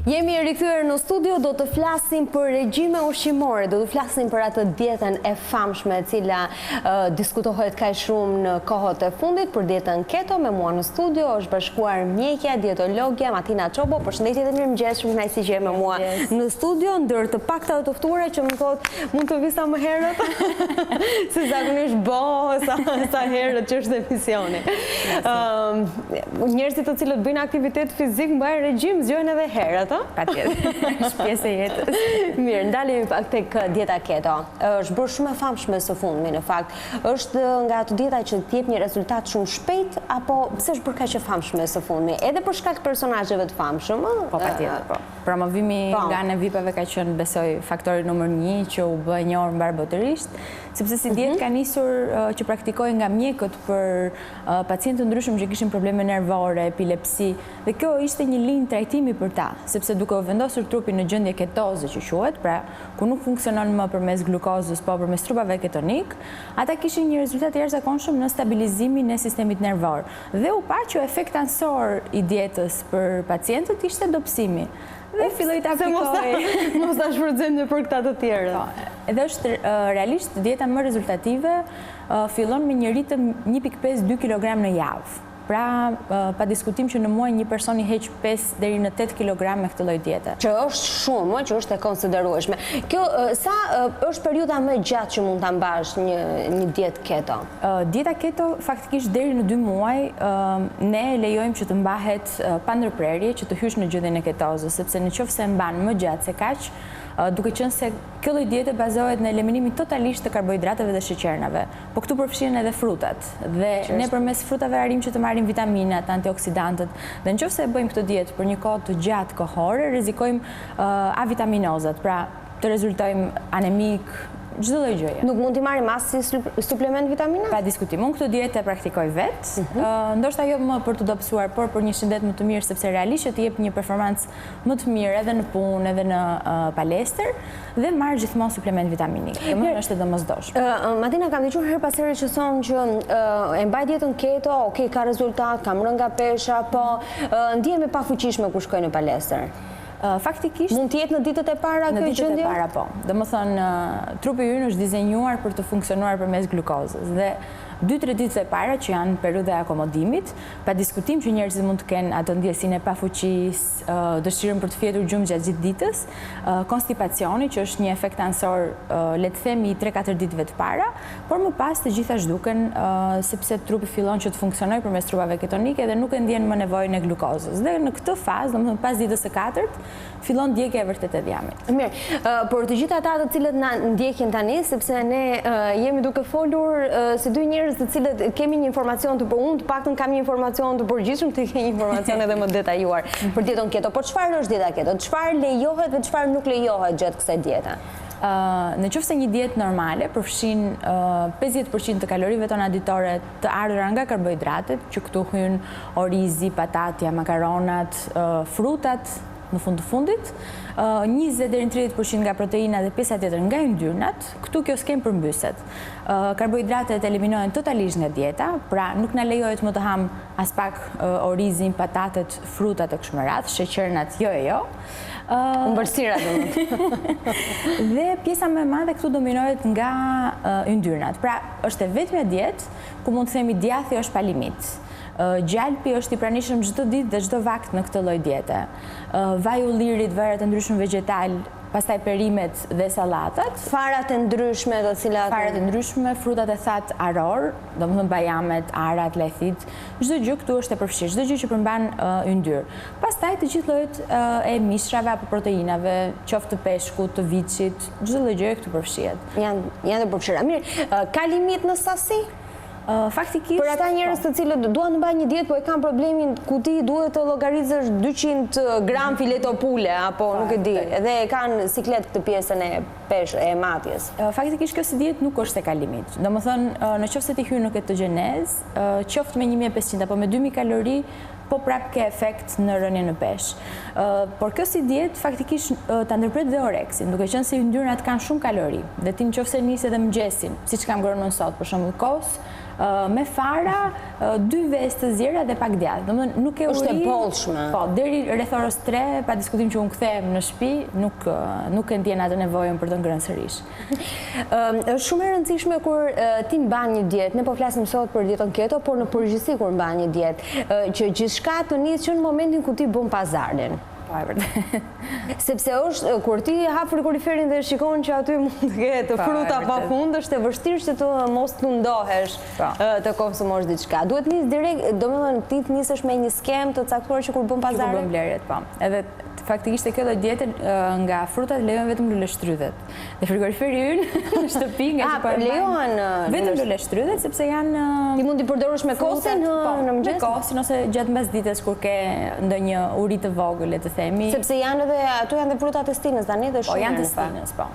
Jemi rikthyer në studio, do të flasim për regjime ushqimore, do të flasim për atë dietën e famshme e cila diskutohet kaq shumë në kohët e fundit, për dietën keto. Me mua në studio është bashkuar mjekja, dietologja Martina Çobo. Përshëndetje dhe mirëmëngjes, shumë kënaqësi që je me mua në studio, ndër të pakta të ftuara që më thotë mund të vi sa më herët, se zakonisht sa herët që është emisioni. Njerëzit të cilët bëjnë aktivitet fizik mbajnë regjim, zgjohen edhe herët. Patjetër, është pjesë e jetës. Mirë, ndalemi pak tek dieta keto. Është bërë shumë e famshme së fundmi në fakt. Është nga ato dieta që t'jep një rezultat shumë shpejt, apo pse është bërë kaq e famshme së fundmi? Edhe për shkak të personazheve të famshëm? Po, patjetër, po. Promovimi nga ne VIP-eve ka qenë, besoj, faktori numër 1 që u bë njohur mbar botërisht, sepse si dietë ka nisur që praktikojnë nga mjekët për pacientë të ndryshëm që kishin probleme nervore, epilepsi, dhe kjo ishte një linjë trajtimi për ta, sepse duke u vendosur trupin në gjendje ketoze që quhet, pra ku nuk funksionon më përmes glukozës, po përmes trupave ketonik, ata kishin një rezultat i jashtëzakonshëm në stabilizimin e sistemit nervor. Dhe u pa që efekt ansor i dietës për pacientët ishte dobësimi. Dhe filloi ta aplikoj. Mos ta shfrytëzojmë për këta të tjerë. Edhe është realisht dieta më rezultative fillon me një ritëm 1.5-2 kg në javë. Pra, pa diskutim që në muaj një person i heq 5 deri në 8 kg me këtë lloj diete. Që është shumë, që është e konsiderueshme. Kjo sa është periudha më e gjatë që mund ta mbash një dietë keto? Dieta keto faktikisht deri në 2 muaj ne lejojmë që të mbahet pa ndërprerje, që të hysh në gjendjen e ketozës, sepse nëse e mban më gjatë se kaq, duke qenë se kjo lloj diete bazohet në eliminimin totalisht të karbohidrateve dhe sheqernave. Po këtu përfshihen edhe frutat. Dhe ne përmes frutave arrim që të marrim vitaminat, antioksidantët. Dhe nëse e bëjmë këtë dietë për një kohë të gjatë kohore, rrezikojmë avitaminozat, pra të rezultojmë anemik, çdo lloj gjëje. Nuk mund t'i marrim as si suplement vitamina? Pa diskutim. Unë këtë dietë e praktikoj vetë, ndoshta jo më për të dobësuar, por për një shëndet më të mirë, sepse realisht që të jep një performancë më të mirë edhe në punë, edhe në palestër, dhe marr gjithmonë suplement vitaminik. Kjo është e domosdoshme. Martina, kam dëgjuar her pas here që thonë që e mbaj dietën keto, okay, ka rezultat, kam rënë nga pesha, po ndihem e pafuqishme kur shkoj në palestër. Faktikisht mund të jetë në ditët e para kjo gjendje? Në ditët e para, po. Domethënë, trupi ynë është dizenjuar për të funksionuar përmes glukozës dhe 2-3 ditët e para që janë periudha e akomodimit, pa diskutim që njerëzit mund të kenë atë ndjesinë e pafuqisë, dëshirën për të fjetur gjumë gjatë gjithë ditës, konstipacioni që është një efekt ansor, le të themi 3-4 ditëve të para, por më pas të gjitha zhduken sepse trupi fillon që të funksionojë përmes trupave ketonike dhe nuk e ndjen më nevojën e glukozës. Dhe në këtë fazë, domethënë pas ditës së 4-të, fillon ndjekja e vërtetë e djamit. Mirë, por të gjithë ata të cilët na ndjekin tani, sepse ne jemi duke folur si dy njerëz të cilët kemi një informacion unë të paktën kam një informacion të përgjithshëm, të ke një informacion edhe më detajuar për dietën keto. Por çfarë është dieta keto? Çfarë lejohet dhe çfarë nuk lejohet gjatë kësaj diete? Nëse një dietë normale përfshin 50% të kalorive tona ditore të ardhura nga karbohidratet, që këtu hyn orizi, patatja, makaronat, frutat, në fund të fundit, 20-30% nga proteina dhe pjesa tjetër nga yndyrnat, këtu kjo skem përmbyset. Karbohidratet eliminohen totalisht nga dieta, pra nuk na lejohet më të ham as pak orizin, patatet, frutat e kështu me radhë, sheqernat jo. Ëmbëlsira domethënë. Dhe pjesa më e madhe këtu dominohet nga yndyrnat. Pra, është e vetmja dietë ku mund të themi djathi është pa limit. Gjalpi është i pranishëm çdo ditë dhe çdo vakt në këtë lloj diete. Vaj i ullirit, varet e ndryshme vegetal, pastaj perimet dhe sallatat. Farat e ndryshme të cilat... Farat e ndryshme, frutat e thatë aror, domethënë bajamet, arat, lethit, çdo gjë këtu është e përfshirë, çdo gjë që përmban yndyr. Pastaj të gjithë llojet e mishrave apo proteinave, qoftë të peshkut, të viçit, çdo lloj gjëje këtu përfshihet. Janë të përfshira. Mirë, ka limit në sasi? Faktikisht... Për ata njerëz të cilët duan të mbajnë një dietë, po e kanë problemin ku ti duhet të llogarizësh 200 gram fileto pule, apo nuk e di, dhe e kanë siklet këtë pjesën e matjes. Faktikisht kjo si dietë nuk është e ka limit. Domethënë, nëse ti hyn në ketogenezë, qoftë me 1500 apo me 2000 kalori, po prap ke efekt në rënien në peshë. Por kjo si dietë faktikisht ta ndërpret dhe oreksin, duke qenë se yndyrnat kanë shumë kalori. Dhe ti nëse nis edhe mëngjesin, siç kam ngrënë sot, për shembull kos, me fara, 2 vezë të zjera dhe pak djathtë. Domethënë nuk e uri. Është e bollshme. Po, deri rreth orës 3, pa diskutim që unë kthehem në shtëpi, nuk e ndjen atë nevojën për të ngrënë sërish. Është shumë e rëndësishme kur ti mban një dietë. Ne po flasim sot për dietën keto, por në përgjithësi kur mban një dietë, që gjithçka të nisë që në momentin ku ti bën pazarin. Sepse është, kur ti hap frigoriferin dhe shikon që aty mund të ketë fruta pafund, është e vështirë që të mos të ndohesh të konsumosh diçka. Duhet nis direkt, domethënë ti të nisësh me një skem të caktuar që kur bën pazarin. Kur bën blerjet, po. Edhe faktikisht e kjo lloj diete nga frutat lejohen vetëm luleshtrydhet. Dhe frigoriferi ynë në shtëpi nga që po lejohen vetëm luleshtrydhet sepse janë ti mund t'i përdorësh me kosin në mëngjes. Me kosin ose gjatë mbasdites kur ke ndonjë uri të vogël, le të themi. Sepse janë edhe ato janë dhe frutat e stinës tani dhe shumë. Po janë të stinës, po.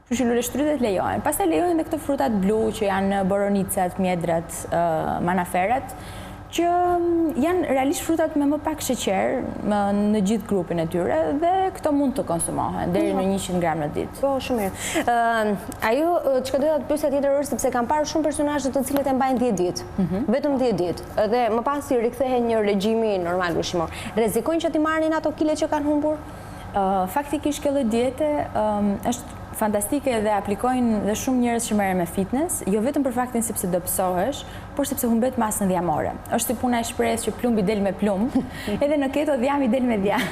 Kështu që luleshtrydhet lejohen. Pastaj lejohen edhe këto frutat blu që janë boronicat, mjedrat, manaferat, që janë realisht frutat me më pak sheqer në gjithë grupin e tyre dhe këto mund të konsumohen deri në 100 gram në ditë. Po, shumë mirë. Ajo çka doja të pyesja tjetër është sepse kam parë shumë personazhe të cilët e mbajnë 10 ditë, vetëm 10 ditë, dhe më pas i rikthehen një regjimi normal ushqimor. Rrezikojnë që ti marrin ato kile që kanë humbur? Faktikisht kjo lloj diete është fantastike dhe aplikojnë dhe shumë njerëz që merren me fitness, jo vetëm për faktin sepse do pësohesh, por sepse humbet masën dhjamore. Është si puna e shprehjes që plumbi del me plumb, edhe në keto dhjami del me dhjam.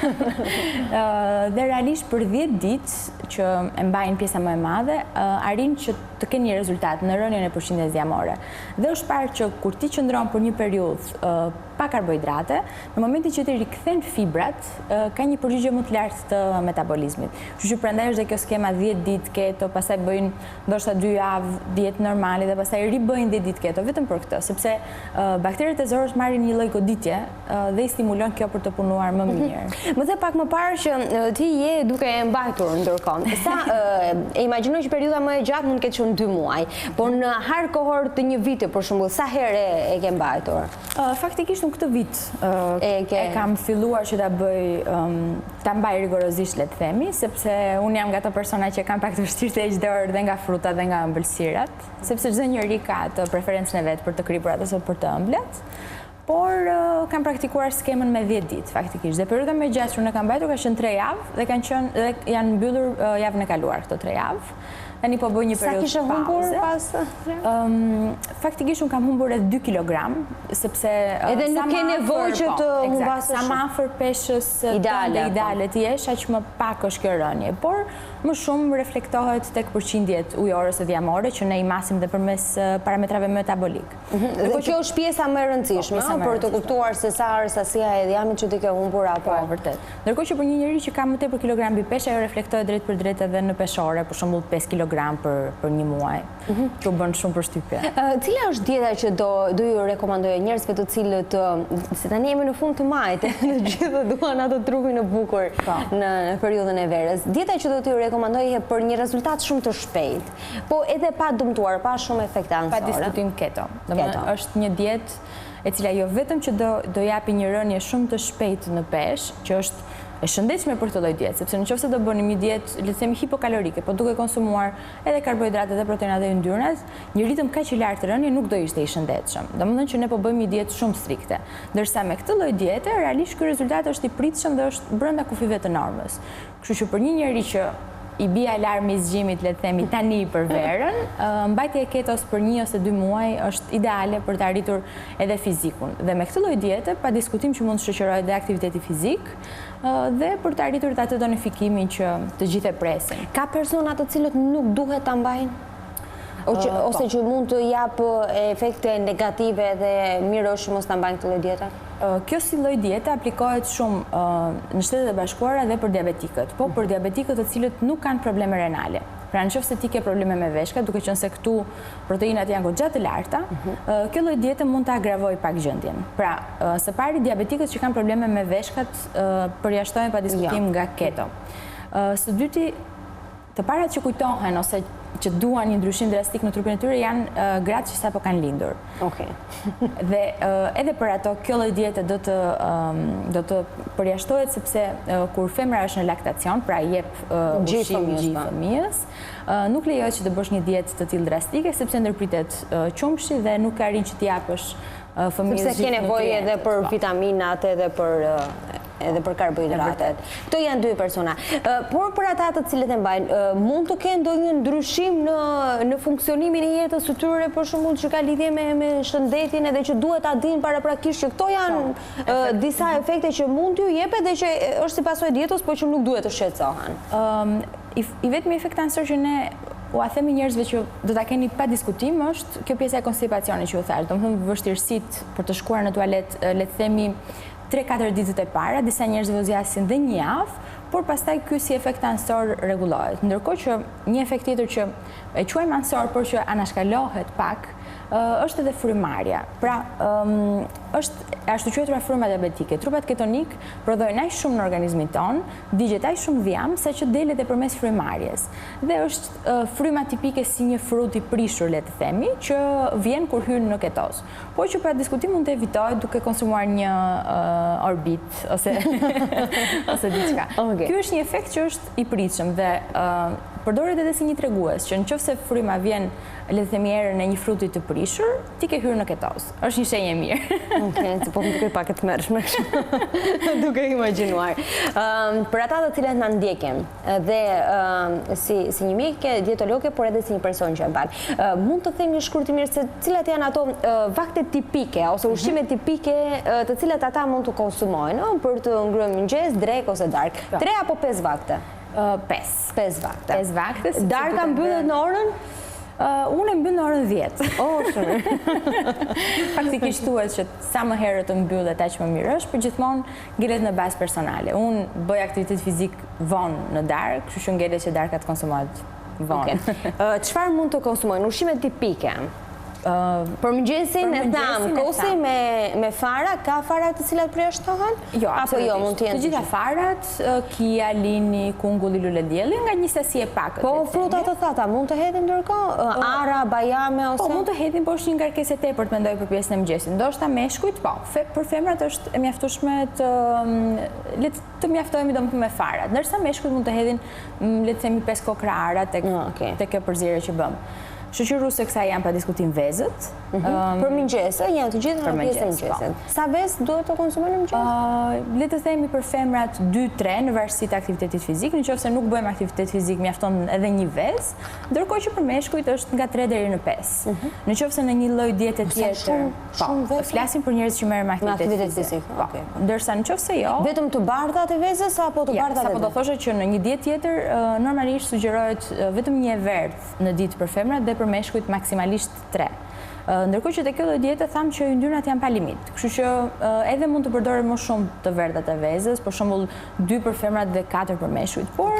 Dhe realisht për 10 ditë që e mbajnë pjesa më e madhe, arrin që të kenë një rezultat në rënien e përqindjes dhjamore. Dhe është parë që kur ti qëndron për një periudhë pa karbohidrate, në momentin që ti rikthen fibrat, ka një përgjigje më të lartë të metabolizmit. Kështu që prandaj është dhe kjo skema 10 ditë keto, pastaj bëjnë ndoshta 2 javë dietë normale dhe pastaj ribëjnë 10 ditë keto vetëm për këtë, sepse bakteret e zorës marrin një lloj goditje dhe i stimulon kjo për të punuar më mirë. Më the pak më parë që ti je duke e mbajtur ndërkohë. Sa e imagjinoj që periudha më e gjatë mund të ketë qenë 2 muaj, por në har kohor të një viti për shembull, sa herë e ke mbajtur? Faktikisht në këtë vit e kam filluar që ta mbaj rigorozisht, le të themi, sepse unë jam nga ato persona që kam pak të vështirë të heq dorë dhe nga frutat dhe nga ëmbëlsirat, sepse çdo njeri ka të preferencën e vet për të kripurat ose për të ëmblat. Por kam praktikuar skemën me 10 ditë faktikisht. Dhe periudha më e gjatë që unë kam mbajtur ka qenë 3 javë dhe janë mbyllur javën e kaluar këto 3 javë. Tani po bëj një periudhë pauze. Sa kishe humbur pas? Faktikisht unë kam humbur edhe 2 kilogram, sepse edhe nuk ke nevojë që të humbasësh. Sa më afër peshës ideale të jesh, aq më pak është kjo rënje. Por më shumë reflektohet tek përqindjet ujorës së dhjamore që ne i masim dhe përmes parametrave metabolik. Dhe kjo është pjesa më e rëndësishme për të kuptuar se sa është sasia e dhjamit që ti ke humbur apo. Po, vërtet. Ndërkohë që për një njerëz që ka më tepër kilogram mbi peshë, ajo reflektohet drejt për drejt edhe në peshore, për shembull 5 kg për një muaj, që u bën shumë përshtypje. Cila është dieta që do ju rekomandoje njerëzve të cilët, se tani jemi në fund të majit, të gjithë duan ato trupin e bukur në periudhën e verës. Dieta që do t'ju rekomandoje për një rezultat shumë të shpejt, po edhe pa dëmtuar, pa shumë efekte anësore. Pa diskutim keto. Është një dietë e cila jo vetëm që do japi një rënje shumë të shpejtë në peshë, që është e shëndetshme për këtë lloj diete, sepse nëse do bënim një dietë, le të themi hipokalorike, po duke konsumuar edhe karbohidrate dhe proteinat dhe yndyrnat, një ritëm kaq i lartë rënje nuk do ishte i shëndetshëm. Domethënë që ne po bëjmë një dietë shumë strikte. Ndërsa me këtë lloj diete, realisht ky rezultat është i pritshëm dhe është brenda kufive të normës. Kështu që për një njerëz që i bie alarmi i zgjimit, le të themi tani për verën, mbajtja e ketos për 1 ose 2 muaj është ideale për të arritur edhe fizikun. Dhe me këtë lloj diete, pa diskutim që mund të shoqërohet edhe aktiviteti fizik dhe për të arritur atë tonifikimin që të gjithë e presin. Ka persona të cilët nuk duhet ta mbajnë? Ose që mund të japë efekte negative dhe mirë është mos ta mbajnë këtë lloj diete? Kjo si lloj diete aplikohet shumë në Shtetet e Bashkuara dhe për diabetikët, po për diabetikët të cilët nuk kanë probleme renale. Pra nëse ti ke probleme me veshkat, duke qenë se këtu proteinat janë goxha të larta, kjo lloj diete mund të agravojë pak gjendjen. Pra, së pari diabetikët që kanë probleme me veshkat përjashtohen pa diskutim nga keto. Së dyti, të parat që kujtohen ose që duan një ndryshim drastik në trupin e tyre janë gratë që sapo kanë lindur. Okej. Dhe edhe për ato kjo lloj diete do të përjashtohet sepse kur femra është në laktacion, pra jep ushqim gjithë fëmijës, nuk lejohet që të bësh një dietë të tillë drastike sepse ndërpritet qumshi dhe nuk arrin që t'i japësh fëmijës. Sepse ke nevojë edhe për vitaminat edhe për karbohidratet. Këto janë dy persona. Por për ata të cilët e mbajnë, mund të kenë ndonjë ndryshim në funksionimin e jetës së tyre, për shembull që ka lidhje me shëndetin edhe që duhet ta dinë paraprakisht që këto janë disa efekte që mund t'ju jepet dhe që është si pasojë dietës, por që nuk duhet të shqetësohen. I vetmi efekt ansor që ne a themi njerëzve që do ta keni pa diskutim është kjo pjesa e konstipacionit që u thash. Domethënë vështirësitë për të shkuar në tualet, le të themi 3-4 ditët e para, disa njerëzve u zgjasin dhe një javë, por pastaj ky si efekt ansor rregullohet. Ndërkohë që një efekt tjetër që e quajmë ansor, por që anashkalohet pak, është edhe frymarrja. Pra, është ashtu quajtura fryma diabetike. Trupat ketonik prodhojnë aq shumë në organizmin ton, digjet aq shumë dhiam sa që delet e përmes frymarrjes. Dhe është fryma tipike si një frut i prishur, le të themi, që vjen kur hyn në ketoz. Por që pa diskutim mund të evitohet duke konsumuar një orbit ose diçka. Ky është një efekt që është i pritshëm dhe përdoret edhe si një tregues që nëse fryma vjen, le të themi, erën e një fruti të prishur, ti ke hyrë në ketoz. Është një shenjë e mirë. Okej, po më duket pak e tmerrshme duke imagjinuar. Për ata të cilët na ndjekin dhe si një mjek dietologe, por edhe si një person që e ban, mund të them një shkurtimisht se cilat janë ato vakte tipike ose ushqime tipike të cilat ata mund të konsumojnë për të ngrënë mëngjes, drekë ose darkë. 3 apo 5 vakte? 5 vakte. Darka mbyllet në orën? Unë e mbyll në orën 10. Shumë. Faktikisht thuhet që sa më herët të mbyllet aq më mirë është, por gjithmonë ngjelet në bazë personale. Unë bëj aktivitet fizik vonë në darkë, kështu që ngjelet që darka të konsumohet vonë. Çfarë mund të konsumojnë? Ushqime tipike? Për mëngjesin e tham, kosi me fara, ka fara të cilat përjashtohen? Jo, apo jo, mund të jenë të gjitha farat, kia, lini, kungulli, luledielli, nga një sasi e pakët. Po fruta të thata mund të hedhin ndërkohë? Ara, bajame ose? Po mund të hedhin, por është një ngarkesë e tepërt mendoj për pjesën e mëngjesit. Ndoshta meshkujt, po. Për femrat është e mjaftueshme të mjaftohemi domethënë me farat. Ndërsa meshkujt mund të hedhin, le të themi 5 kokra ara tek kjo përzierje që bëm. Shoqëruese kësaj janë pa diskutim vezët. Për mëngjes, janë të gjitha në pjesën e mëngjesit. Sa vezë duhet të konsumojnë në mëngjes? Le të themi për femrat 2-3 në varësi të aktivitetit fizik, nëse nuk bëjmë aktivitet fizik mjafton edhe një vezë, ndërkohë që për meshkujt është nga 3 deri në 5. Nëse në një lloj diete tjetër, flasim për njerëz që merren me aktivitet fizik. Ndërsa nëse jo, vetëm të bardhat e vezës apo të bardhat e vezës? Sapo do thoshe që në një dietë tjetër normalisht sugjerohet vetëm një verdh në ditë për femrat dhe për meshkujt maksimalisht 3. Ndërkohë që te kjo lloj diete tham që yndyrnat janë pa limit. Kështu që edhe mund të përdoren më shumë të verdhat e vezës, për shembull 2 për femrat dhe 4 për meshkujt. Por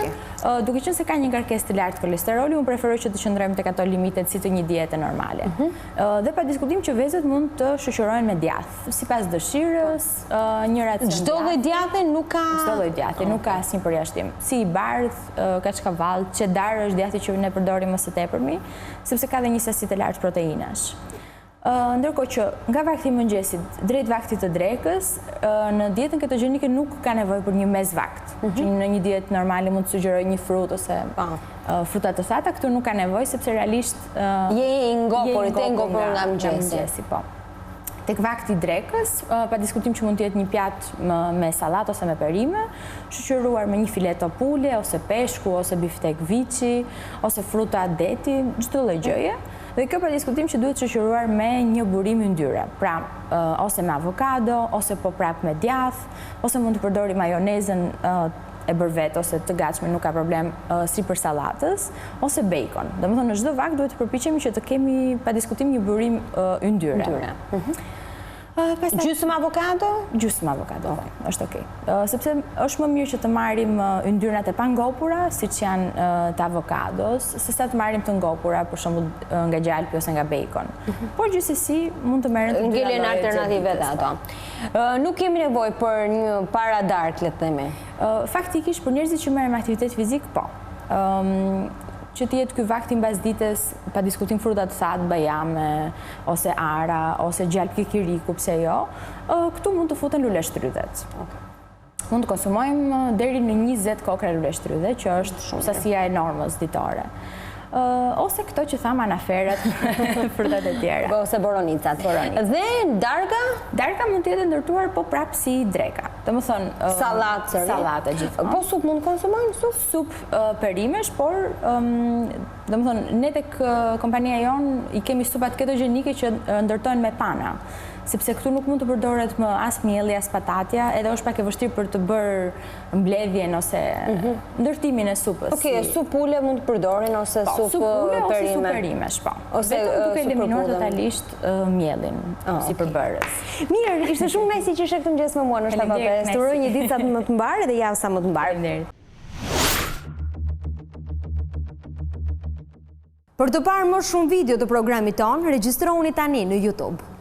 duke qenë se ka një ngarkesë të lartë kolesteroli, unë preferoj që të qëndrojmë tek ato limitet si të një diete normale. Dhe pa diskutim që vezët mund të shoqërohen me djath, sipas dëshirës, një racion. Çdo lloj djathe nuk ka nuk ka asnjë përjashtim. Si i bardh, kaçkavall, cheddar është djathi që ne përdorim më së tepërmi, sepse ka dhe një sasi të lartë proteinash. Ndërkohë që nga vakti i mëngjesit drejt vaktit të drekës, në dietën ketogjenike nuk ka nevojë për një mesvakt. Që në një dietë normale mund të sugjeroj një frut ose fruta të thata, këtu nuk ka nevojë sepse realisht je i ngopur nga mëngjesi. Po. Tek vakti i drekës, pa diskutim që mund të jetë një pjatë me sallatë ose me perime, shoqëruar me një fileto pule ose peshku ose biftek viçi ose fruta deti, çdo lloj gjëje. Dhe kjo pa diskutim që duhet shoqëruar me një burim yndyre, pra ose me avokado, ose po prap me djath, ose mund të përdori majonezën e bërë vetë ose të gatshme, nuk ka problem, si për sallatës, ose bacon. Domethënë në çdo vakt duhet të përpiqemi që të kemi pa diskutim një burim yndyre. Gjysmë avokado? Gjysmë avokado, është okej. Sepse është më mirë që të marrim yndyrnat e pangopura, siç janë të avokados, sesa të marrim të ngopura, për shembull nga gjalpi ose nga bacon. Por gjithsesi mund të merren të dyja llojet alternative dhe ato. Nuk kemi nevojë për një para dark, le të themi. Faktikisht për njerëzit që merren me aktivitet fizik, po. që të jetë ky vakti mbas ditës, pa diskutim fruta të thatë, bajame, ose ara, ose gjalp kikiriku, pse jo, këtu mund të futen lule shtrydhet. Mund të konsumojmë deri në 20 kokra lule shtrydhe, që është sasia e normës ditore. Ose këto që thamë anaferet, frutat e tjera. Ose boronicat. Dhe darka? Darka mund të jetë ndërtuar po prapë si dreka. Dhe më thonë... Salate gjithmonë. Po sup mund të konsumojmë? Sup perimesh, por dhe më thonë, ne tek kompania jonë i kemi supat ketogenike që ndërtojnë me pana. Sepse këtu nuk mund të përdoret më as mielli, as patatja, edhe është pak e vështirë për të bërë mbledhjen ose ndërtimin e supës. Okej, sup ule mund të përdorin ose sup perime? Ose sup perimesh, po. Vetëm duke eliminuar totalisht miellin si përbërës. Mirë, ishte shumë nice që ishe këtu mëngjes me mua në Shtapa 5. Të uroj një ditë sa më të mbarë dhe javë sa më të mbarë. Për të parë më shumë video të programit tonë, regjistroni tani në YouTube.